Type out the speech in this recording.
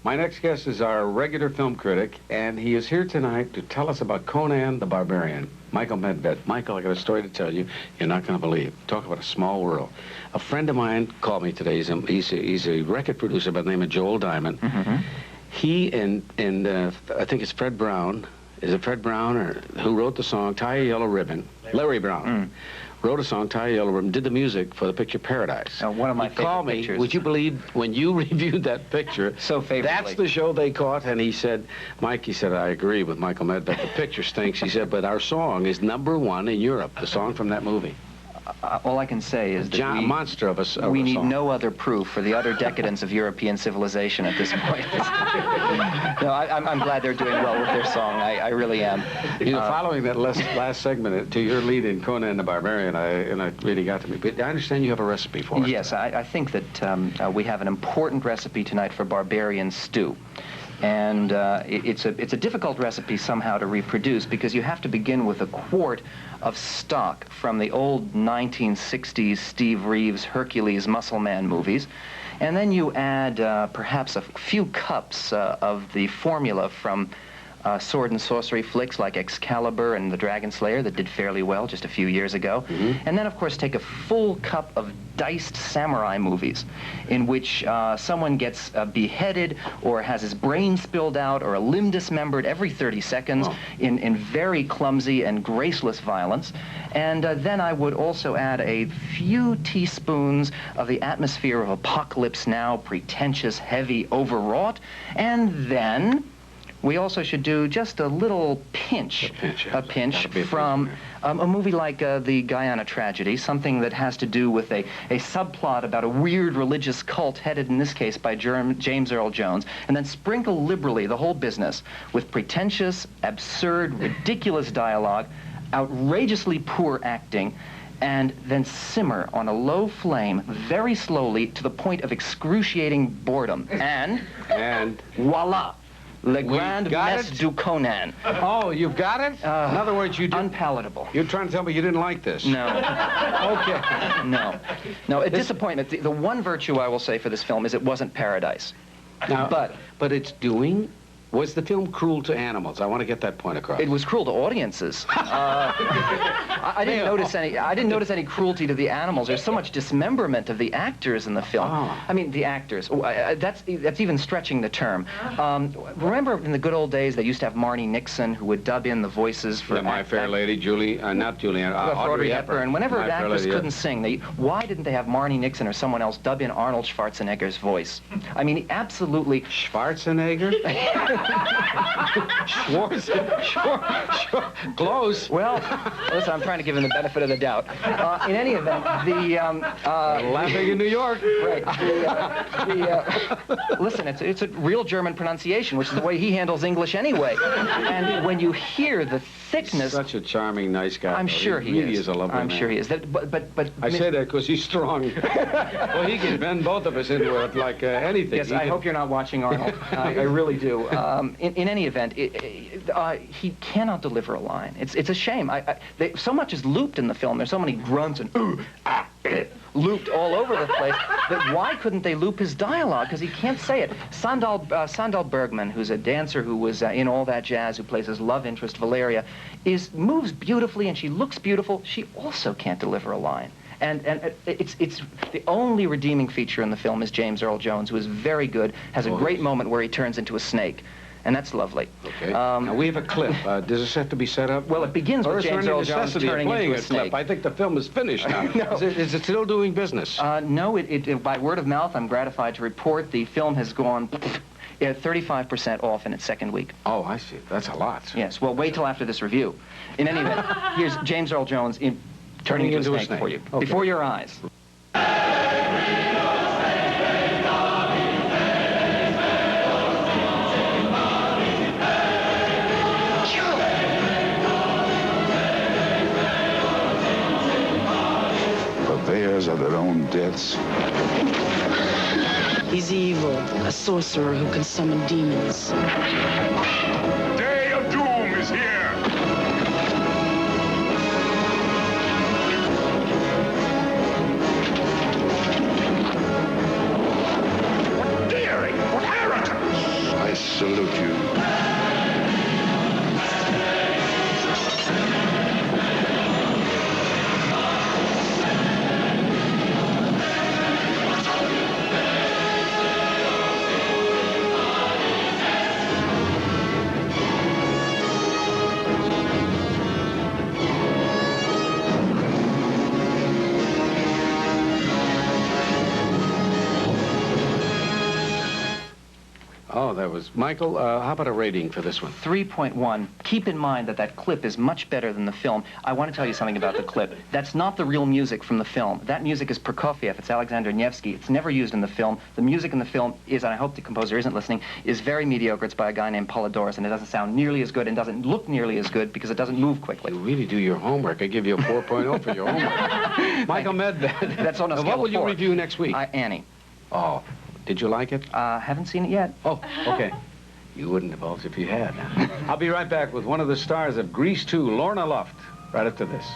My next guest is our regular film critic, and he is here tonight to tell us about Conan the Barbarian, Michael Medved. Michael, I got a story to tell you you're not going to believe. Talk about a small world. A friend of mine called me today. He's a record producer by the name of Joel Diamond. Mm-hmm. He and I think it's Fred Brown. Is it Fred Brown or who wrote the song "Tie a Yellow Ribbon"? Larry Brown. Wrote a song, Tie a Yellow Ribbon, did the music for the picture Paradise. One of my favorite called me, pictures. would you believe, when you reviewed that picture, so favorably. That's the show they caught, and he said, Mike, he said, I agree with Michael Medved, the picture stinks. He said, but our song is #1 in Europe, the song from that movie. All I can say is that monster of a we need song. No other proof for the utter decadence of European civilization at this point. No, I'm glad they're doing well with their song. I really am. You know, following that last segment to your lead in Conan the Barbarian, it really got to me. But I understand you have a recipe for it. Yes, I think that we have an important recipe tonight for barbarian stew. And it's a difficult recipe somehow to reproduce because you have to begin with a quart of stock from the old 1960s Steve Reeves Hercules Muscle Man movies. And then you add perhaps a few cups of the formula from sword and sorcery flicks like Excalibur and The Dragon Slayer that did fairly well just a few years ago. Mm-hmm. And then, of course, take a full cup of diced samurai movies in which someone gets beheaded or has his brain spilled out or a limb dismembered every 30 seconds in very clumsy and graceless violence. And then I would also add a few teaspoons of the atmosphere of Apocalypse Now, pretentious, heavy, overwrought. And then we also should do just a little pinch, a pinch from a movie like the Guyana Tragedy, something that has to do with a subplot about a weird religious cult headed, in this case, by James Earl Jones, and then sprinkle liberally the whole business with pretentious, absurd, ridiculous dialogue, outrageously poor acting, and then simmer on a low flame very slowly to the point of excruciating boredom. And voila! Le Grand Messe du Conan. Oh, you've got it? In other words, you didn't... Unpalatable. You're trying to tell me you didn't like this? No. Okay. No, a disappointment. The one virtue I will say for this film is it wasn't Paradise. Now, but it's doing... Was the film cruel to animals? I want to get that point across. It was cruel to audiences. I didn't notice any. I didn't notice any cruelty to the animals. There's so much dismemberment of the actors in the film. I mean, the actors. That's even stretching the term. Remember in the good old days they used to have Marnie Nixon who would dub in the voices for My Fair Lady, not Julianne, Audrey Hepburn. Whenever an actress couldn't sing, why didn't they have Marnie Nixon or someone else dub in Arnold Schwarzennegger's voice? I mean, absolutely. Schwarzennegger? Close. Well, listen, I'm trying to give him the benefit of the doubt. In any event, laughing in New York. Right. Listen, it's a real German pronunciation, which is the way he handles English anyway. And when you hear the thickness... Such a charming, nice guy. I'm sure he really is a lovely man. I'm sure he is. But I say that because he's strong. Well, he can bend both of us into it like anything. Yes, I hope you're not watching Arnold. I really do. In any event, he cannot deliver a line. It's a shame. So much is looped in the film. There's so many grunts and looped all over the place. That why couldn't they loop his dialogue? Because he can't say it. Sandal Bergman, who's a dancer who was in All That Jazz, who plays his love interest Valeria, moves beautifully and she looks beautiful. She also can't deliver a line. And it's the only redeeming feature in the film is James Earl Jones, who is very good, has a great moment where he turns into a snake. And that's lovely. Okay. Now, we have a clip. Does this have to be set up? Well, it begins with James Earl Jones turning into a snake. Clip? I think the film is finished now. No. Is it still doing business? No, by word of mouth, I'm gratified to report the film has gone 35% off in its second week. Oh, I see. That's a lot. Yes. Well, wait till after this review. In any event, here's James Earl Jones turning into a snake for you. Okay. Before your eyes. Purveyors of their own deaths. He's evil, a sorcerer who can summon demons. Day of doom is here! What daring! What arrogance! salute you. Oh, that was... Michael, how about a rating for this one? 3.1. Keep in mind that that clip is much better than the film. I want to tell you something about the clip. That's not the real music from the film. That music is Prokofiev. It's Alexander Nevsky. It's never used in the film. The music in the film is, and I hope the composer isn't listening, is very mediocre. It's by a guy named Polydorus, and it doesn't sound nearly as good and doesn't look nearly as good because it doesn't move quickly. You really do your homework. I give you a 4.0 for your homework. Michael Medved. That's on a scale What will of you 4. review next week? Annie. Oh, did you like it? Haven't seen it yet. Oh, okay. You wouldn't have both if you had. I'll be right back with one of the stars of Grease 2, Lorna Luft, right after this.